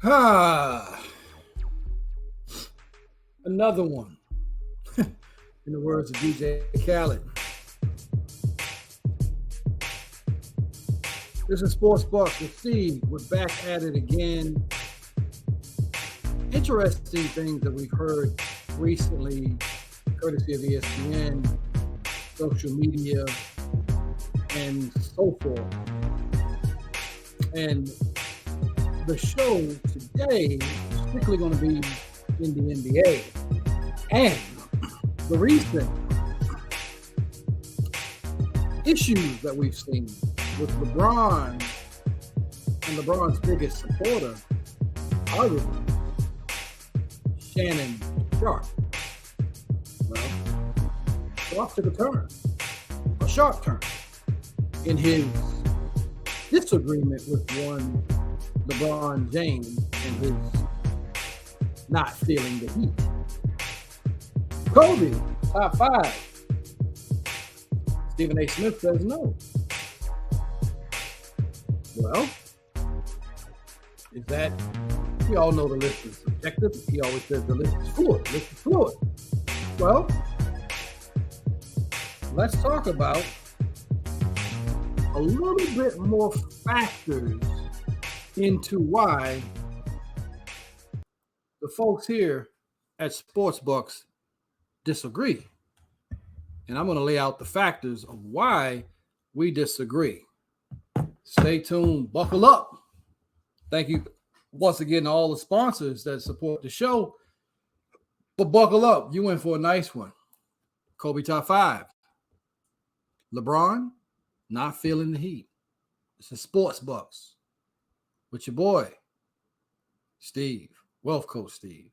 Ah, another one. In the words of DJ Khaled. This is Sports Bucks with Steve. We're back at it again. Interesting things that we've heard recently, courtesy of ESPN, social media, and so forth. And the show today is strictly going to be in the NBA. And the recent issues that we've seen with LeBron and LeBron's biggest supporter, arguably, Shannon Sharp. Well, Sharp took a sharp turn in his disagreement with one LeBron James and his not feeling the heat. Kobe, top 5. Stephen A. Smith says no. Well, is that, we all know the list is subjective. He always says the list is fluid. Well, let's talk about a little bit more factors into why the folks here at Sports Bucks disagree. And I'm going to lay out the factors of why we disagree. Stay tuned. Buckle up. Thank you once again to all the sponsors that support the show. But buckle up. You in for a nice one. Kobe top 5. LeBron not feeling the heat. This is Sports Bucks with your boy, Steve, Wealth Coach Steve.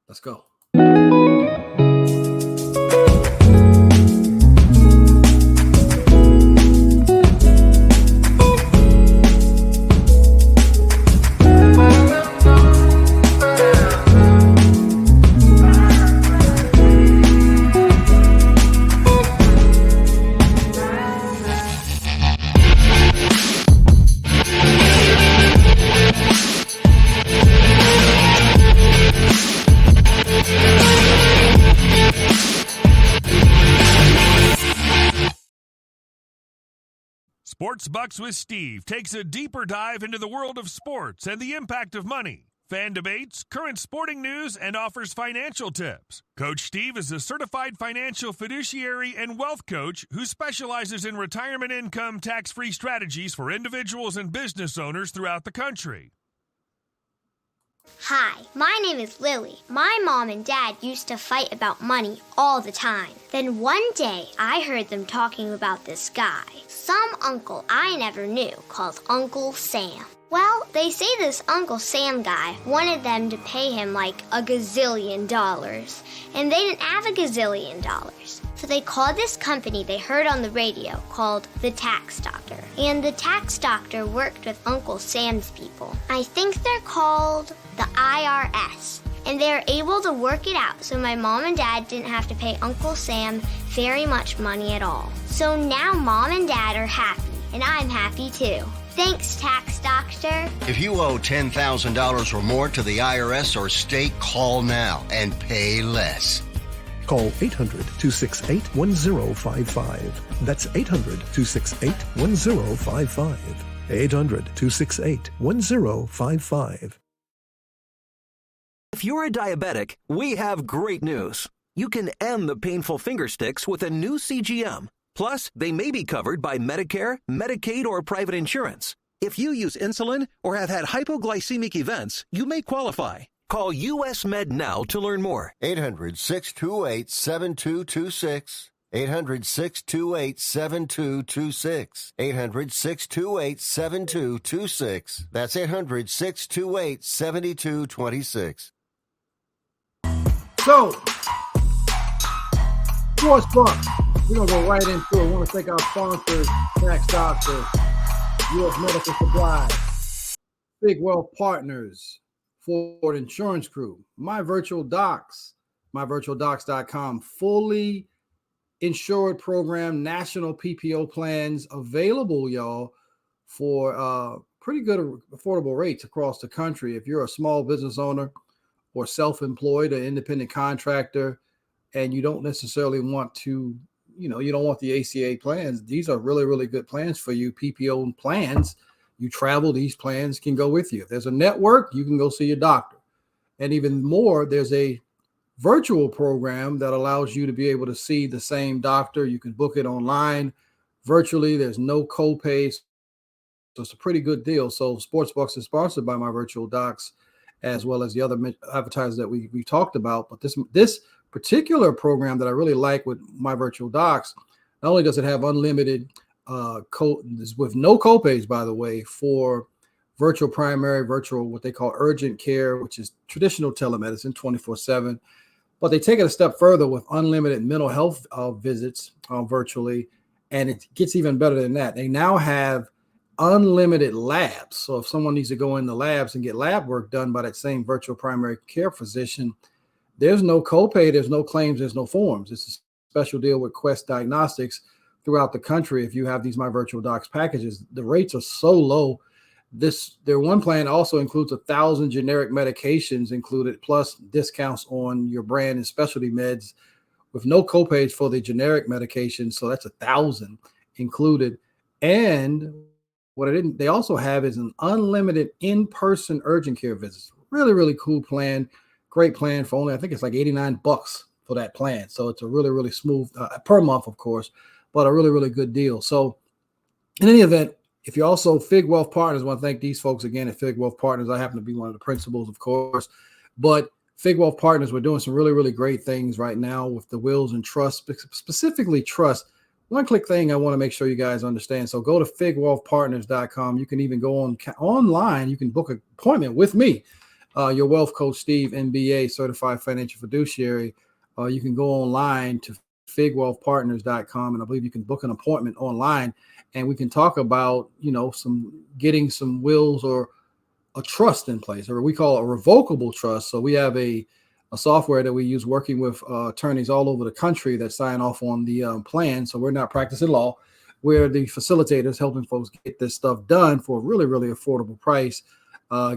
Let's go. Sports Bucks with Steve takes a deeper dive into the world of sports and the impact of money, fan debates, current sporting news, and offers financial tips. Coach Steve is a certified financial fiduciary and wealth coach who specializes in retirement income tax-free strategies for individuals and business owners throughout the country. Hi, my name is Lily. My mom and dad used to fight about money all the time. Then one day, I heard them talking about this guy, some uncle I never knew, called Uncle Sam. Well, they say this Uncle Sam guy wanted them to pay him like $1 gazillion, and they didn't have $1 gazillion. So they called this company they heard on the radio called the Tax Doctor. And the Tax Doctor worked with Uncle Sam's people. I think they're called the IRS. And they were able to work it out so my mom and dad didn't have to pay Uncle Sam very much money at all. So now mom and dad are happy, and I'm happy too. Thanks, Tax Doctor. If you owe $10,000 or more to the IRS or state, call now and pay less. Call 800-268-1055. That's 800-268-1055. 800-268-1055. If you're a diabetic, we have great news. You can end the painful finger sticks with a new CGM. Plus, they may be covered by Medicare, Medicaid, or private insurance. If you use insulin or have had hypoglycemic events, you may qualify. Call US Med now to learn more. 800-628-7226. 800-628-7226. 800-628-7226. That's 800-628-7226. So, Sports Bucks. We're going to go right into it. I want to thank our sponsors, Tax Doctor, U.S. Medical Supply, Big Wealth Partners, Ford Insurance Group, My Virtual Docs, myvirtualdocs.com, fully insured program, national PPO plans available, y'all, for pretty good affordable rates across the country. If you're a small business owner or self-employed, an independent contractor, and you don't necessarily want to, you don't want the ACA plans, these are really, really good plans for you. PPO plans, you travel, these plans can go with you. If there's a network, you can go see your doctor. And even more, there's a virtual program that allows you to be able to see the same doctor. You can book it online virtually. There's no copay. So it's a pretty good deal. So Sportsbucks is sponsored by My Virtual Docs, as well as the other advertisers that we talked about. But this particular program that I really like with My Virtual Docs, not only does it have unlimited with no copays, by the way, for virtual primary, virtual, what they call urgent care, which is traditional telemedicine 24/7. But they take it a step further with unlimited mental health visits virtually. And it gets even better than that. They now have unlimited labs. So if someone needs to go in the labs and get lab work done by that same virtual primary care physician, there's no copay, there's no claims, there's no forms. It's a special deal with Quest Diagnostics throughout the country. If you have these My Virtual Docs packages, the rates are so low. Their one plan also includes 1,000 generic medications included, plus discounts on your brand and specialty meds with no copays for the generic medications. So that's 1,000 included. And what they also have is an unlimited in-person urgent care visits. Really, really cool plan. Great plan for only, I think it's like $89 for that plan. So it's a really, really smooth per month, of course, but a really, really good deal. So in any event, if you're also Fig Wealth Partners, I want to thank these folks again at Fig Wealth Partners. I happen to be one of the principals, of course, but Fig Wealth Partners, we're doing some really, really great things right now with the wills and trust, specifically trust. One-click thing I want to make sure you guys understand. So go to figwealthpartners.com. You can even go online. You can book an appointment with me, your wealth coach, Steve, MBA, certified financial fiduciary. You can go online to figwealthpartners.com, and I believe you can book an appointment online, and we can talk about, getting some wills or a trust in place, or we call it a revocable trust. So we have a software that we use working with attorneys all over the country that sign off on the plan. So we're not practicing law. We're the facilitators helping folks get this stuff done for a really, really affordable price,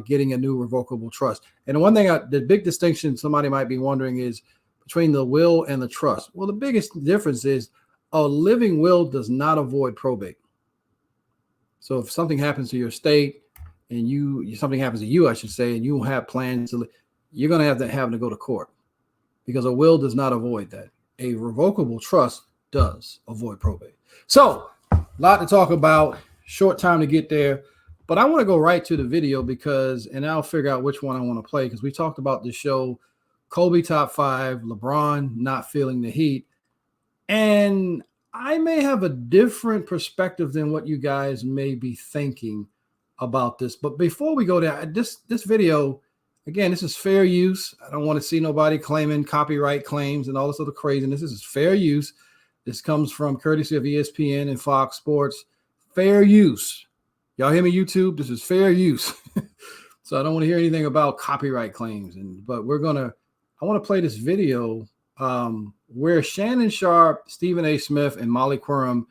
getting a new revocable trust. And the one thing, the big distinction somebody might be wondering is between the will and the trust. Well, the biggest difference is a living will does not avoid probate. So if something happens to your estate and something happens to you, I should say, and you have plans to, you're going to have to go to court, because a will does not avoid that. A revocable trust does avoid probate. So a lot to talk about, short time to get there, but I want to go right to the video and I'll figure out which one I want to play, because we talked about the show, Kobe top 5, LeBron not feeling the heat. And I may have a different perspective than what you guys may be thinking about this. But before we go there, this video, again, this is fair use. I don't want to see nobody claiming copyright claims and all this other craziness. This is fair use. This comes from courtesy of ESPN and Fox Sports. Fair use. Y'all hear me, YouTube? This is fair use. So I don't want to hear anything about copyright claims. But I want to play this video where Shannon Sharpe, Stephen A. Smith, and Molly Quorum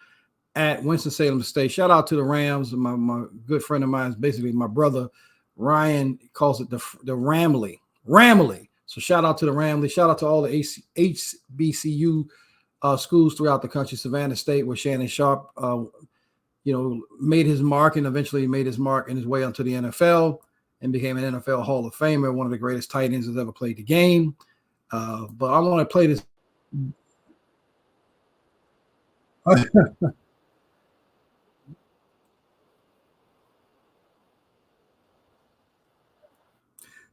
at Winston-Salem State. Shout out to the Rams. My good friend of mine is basically my brother. Ryan calls it the Ramley. So shout out to the Ramley. Shout out to all the HBCU schools throughout the country. Savannah State, where Shannon Sharpe, made his mark and eventually made his mark in his way onto the NFL and became an NFL Hall of Famer, one of the greatest tight ends that's ever played the game. But I want to play this.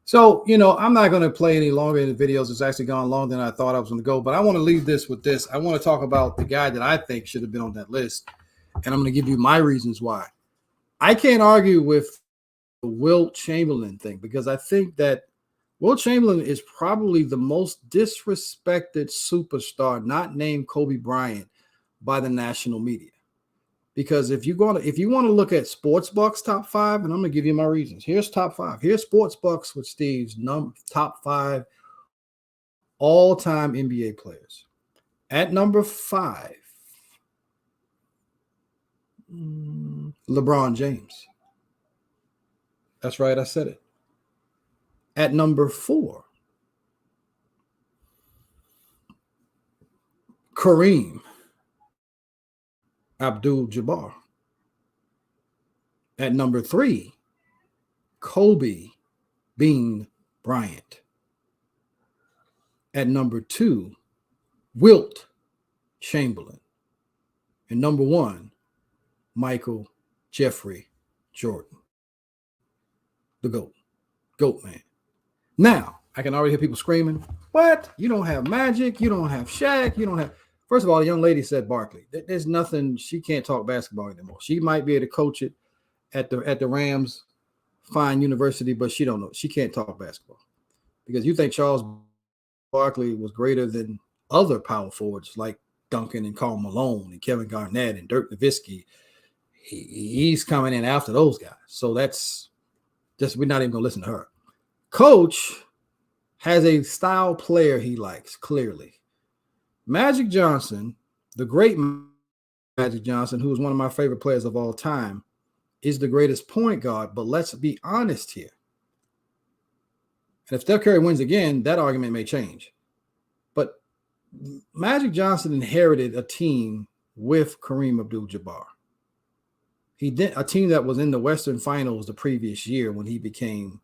So, I'm not going to play any longer in the videos. It's actually gone longer than I thought I was going to go, but I want to leave this with this. I want to talk about the guy that I think should have been on that list, and I'm going to give you my reasons why. I can't argue with the Wilt Chamberlain thing, because I think that Wilt Chamberlain is probably the most disrespected superstar not named Kobe Bryant by the national media. Because if you want to look at Sportsbucks top 5, and I'm going to give you my reasons. Here's top 5. Here's Sportsbucks with Steve's top 5 all-time NBA players. At number 5, LeBron James. That's right, I said it. At number 4, Kareem Abdul-Jabbar. At number 3, Kobe Bean Bryant. At number 2, Wilt Chamberlain. And number 1, Michael Jeffrey Jordan. The GOAT. GOAT man. Now, I can already hear people screaming, what? You don't have Magic. You don't have Shaq. You don't have... First of all, the young lady said Barkley. There's nothing. She can't talk basketball anymore. She might be able to coach it at the Rams fine university, but she don't know. She can't talk basketball. Because you think Charles Barkley was greater than other power forwards like Duncan and Karl Malone and Kevin Garnett and Dirk Nowitzki. He's coming in after those guys. So that's just, we're not even going to listen to her. Coach has a style player he likes, clearly. Magic Johnson, the great Magic Johnson, who is one of my favorite players of all time, is the greatest point guard. But let's be honest here. And if Steph Curry wins again, that argument may change. But Magic Johnson inherited a team with Kareem Abdul-Jabbar. He did a team that was in the Western Finals the previous year when he came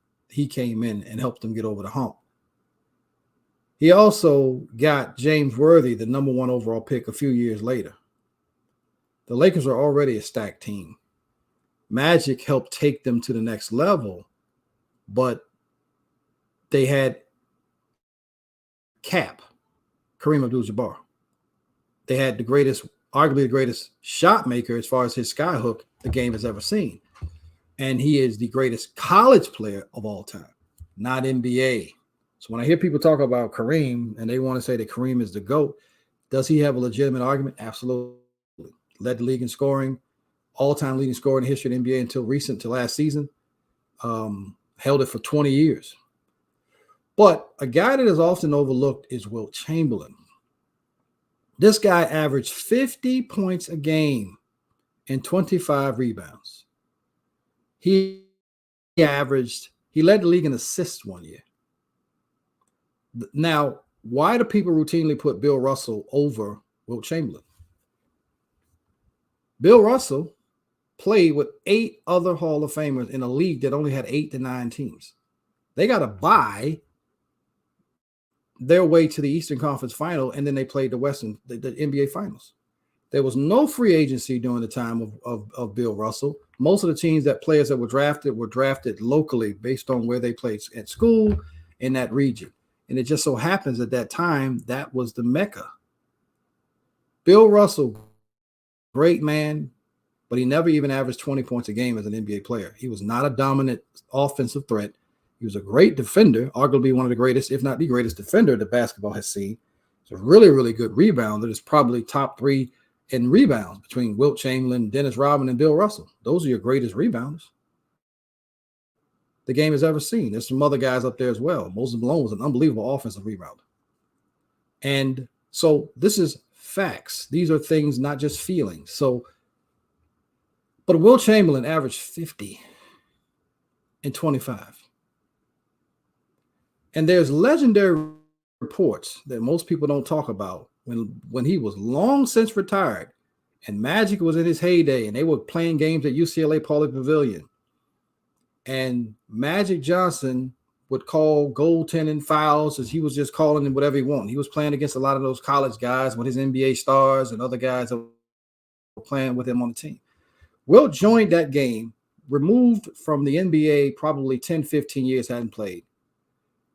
in and helped them get over the hump. He also got James Worthy, the number 1 overall pick, a few years later. The Lakers are already a stacked team. Magic helped take them to the next level, but they had Cap, Kareem Abdul-Jabbar. They had arguably the greatest shot maker as far as his skyhook the game has ever seen. And he is the greatest college player of all time, not NBA. So when I hear people talk about Kareem and they want to say that Kareem is the GOAT, does he have a legitimate argument? Absolutely. Led the league in scoring, all-time leading scorer in the history of the NBA until last season. Held it for 20 years. But a guy that is often overlooked is Wilt Chamberlain. This guy averaged 50 points a game and 25 rebounds. He led the league in assists one year. Now, why do people routinely put Bill Russell over Wilt Chamberlain? Bill Russell played with 8 other Hall of Famers in a league that only had 8 to 9 teams. They got to buy their way to the Eastern Conference Final, and then they played the NBA Finals. There was no free agency during the time of Bill Russell. Most of the players that were drafted locally based on where they played at school in that region. And it just so happens at that time, that was the Mecca. Bill Russell, great man, but he never even averaged 20 points a game as an NBA player. He was not a dominant offensive threat. He was a great defender, arguably one of the greatest, if not the greatest defender that basketball has seen. He's a really, really good rebounder. It's probably top 3 in rebounds between Wilt Chamberlain, Dennis Rodman, and Bill Russell. Those are your greatest rebounders the game has ever seen. There's some other guys up there as well. Moses Malone was an unbelievable offensive rebounder. And so this is facts. These are things, not just feelings. But Wilt Chamberlain averaged 50 and 25. And there's legendary reports that most people don't talk about when he was long since retired and Magic was in his heyday and they were playing games at UCLA Pauley Pavilion. And Magic Johnson would call goaltending fouls as he was just calling them whatever he wanted. He was playing against a lot of those college guys with his NBA stars and other guys that were playing with him on the team. Wilt joined that game, removed from the NBA probably 10, 15 years, hadn't played.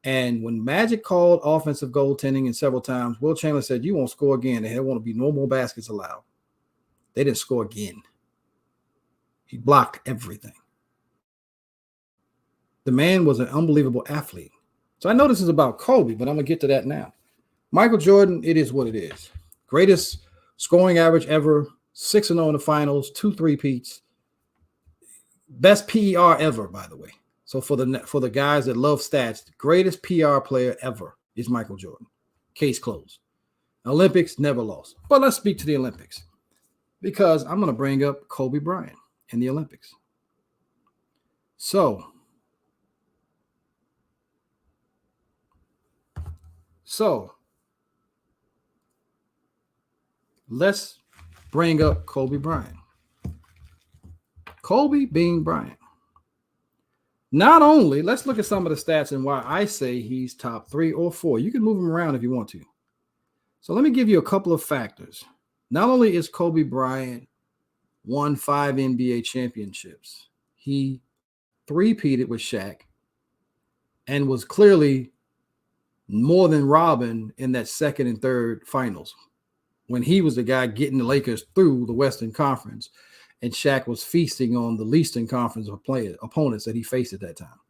And when Magic called offensive goaltending and several times, Wilt Chamberlain said, "You won't score again. There won't be no more baskets allowed." They didn't score again. He blocked everything. The man was an unbelievable athlete. So I know this is about Kobe, but I'm going to get to that now. Michael Jordan, it is what it is. Greatest scoring average ever, 6-0 in the finals, 2 3-peats. Best PER ever, by the way. So for the guys that love stats, the greatest PR player ever is Michael Jordan. Case closed. Olympics, never lost. But let's speak to the Olympics because I'm going to bring up Kobe Bryant in the Olympics. So So let's bring up Kobe Bryant. Kobe Bean Bryant. Not only, let's look at some of the stats and why I say he's top 3 or 4. You can move him around if you want to. So let me give you a couple of factors. Not only is Kobe Bryant won 5 NBA championships, he three-peated with Shaq and was clearly more than Robin in that second and third finals when he was the guy getting the Lakers through the Western Conference and Shaq was feasting on the Eastern Conference opponents that he faced at that time.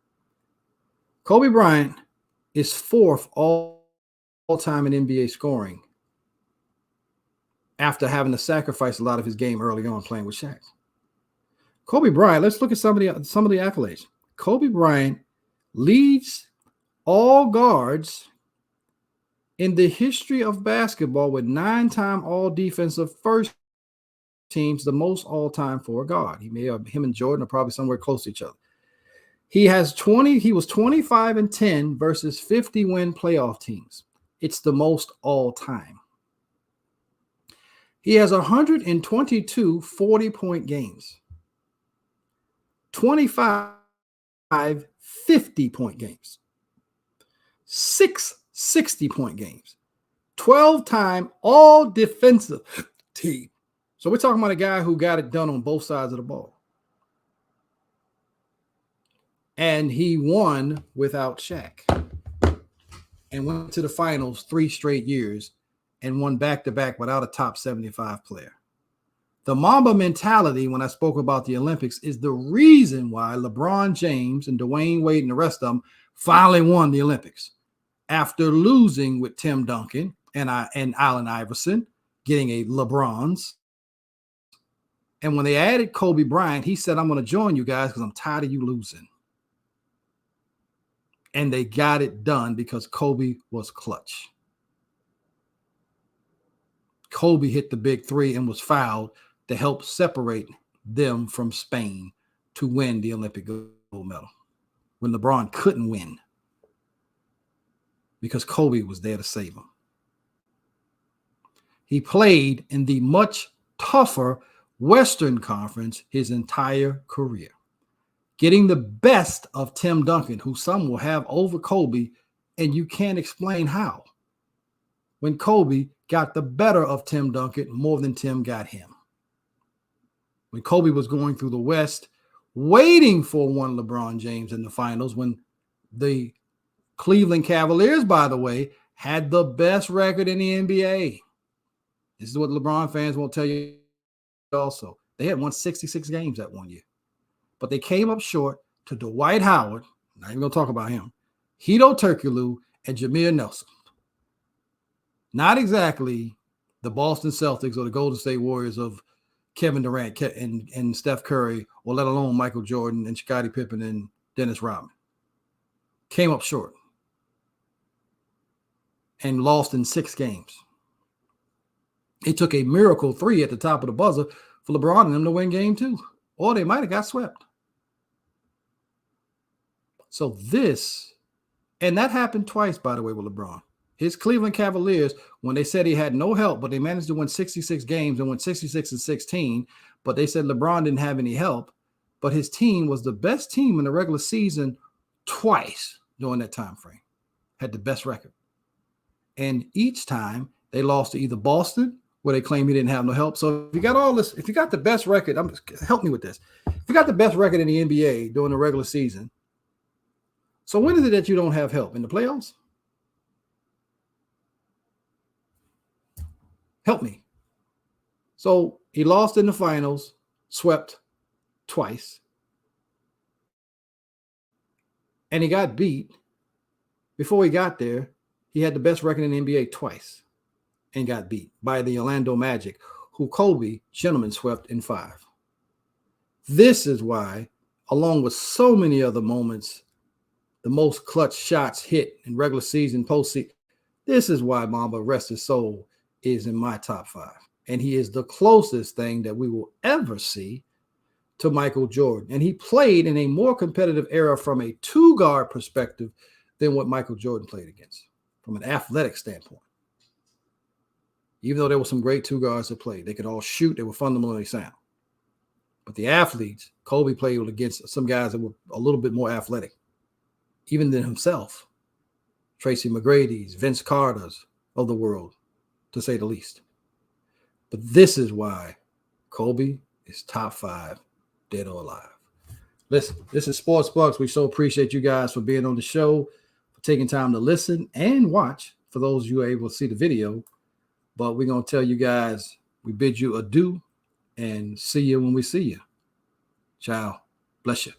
Kobe Bryant is 4th all time in NBA scoring after having to sacrifice a lot of his game early on playing with Shaq. Kobe Bryant, let's look at some of the accolades. Kobe Bryant leads all guards in the history of basketball with 9-time all-defensive first teams, the most all-time for a guard. Him and Jordan are probably somewhere close to each other. He was 25-10 versus 50-win playoff teams. It's the most all-time. He has 122 40-point games, 25 50-point games, 6 60-point games, 12-time all-defensive team. So we're talking about a guy who got it done on both sides of the ball. And he won without Shaq and went to the finals 3 straight years and won back-to-back without a top 75 player. The Mamba mentality, when I spoke about the Olympics, is the reason why LeBron James and Dwayne Wade and the rest of them finally won the Olympics after losing with Tim Duncan and Allen Iverson, getting a LeBron's. And when they added Kobe Bryant, he said, I'm going to join you guys because I'm tired of you losing. And they got it done because Kobe was clutch. Kobe hit the big 3 and was fouled to help separate them from Spain to win the Olympic gold medal when LeBron couldn't win because Kobe was there to save him. He played in the much tougher Western Conference his entire career, getting the best of Tim Duncan, who some will have over Kobe, and you can't explain how. When Kobe got the better of Tim Duncan more than Tim got him. When Kobe was going through the West, waiting for one LeBron James in the finals, when the Cleveland Cavaliers, by the way, had the best record in the NBA. This is what LeBron fans won't tell you also. They had won 66 games that one year. But they came up short to Dwight Howard, not even going to talk about him, Hedo Turkoglu, and Jameer Nelson. Not exactly the Boston Celtics or the Golden State Warriors of Kevin Durant and Steph Curry, or let alone Michael Jordan and Scottie Pippen and Dennis Rodman. Came up short and lost in 6 games. It took a miracle 3 at the top of the buzzer for LeBron and them to win game 2, or they might have got swept. So this, and that happened twice, by the way, with LeBron. His Cleveland Cavaliers, when they said he had no help, but they managed to win 66 games and went 66-16, but they said LeBron didn't have any help, but his team was the best team in the regular season twice during that time frame, had the best record. And each time they lost to either Boston, where they claim he didn't have no help. So if you got all this, if you got the best record, help me with this. If you got the best record in the NBA during the regular season, so when is it that you don't have help? In the playoffs? Help me. So he lost in the finals, swept twice, and he got beat. Before he got there, he had the best record in the NBA twice and got beat by the Orlando Magic, who Kobe, gentlemen, swept in 5. This is why, along with so many other moments, the most clutch shots hit in regular season, postseason, this is why Mamba, rest his soul, is in my top 5. And he is the closest thing that we will ever see to Michael Jordan. And he played in a more competitive era from a 2-guard perspective than what Michael Jordan played against. from an athletic standpoint. Even though there were some great two guards that played, they could all shoot. They were fundamentally sound. But the athletes, Kobe played against some guys that were a little bit more athletic, even than himself. Tracy McGrady's, Vince Carter's of the world, to say the least. But this is why Kobe is top 5, dead or alive. Listen, this is Sports Bucks. We so appreciate you guys for being on the show, for taking time to listen and watch, for those of you who are able to see the video. But we're going to tell you guys, we bid you adieu and see you when we see you. Ciao. Bless you.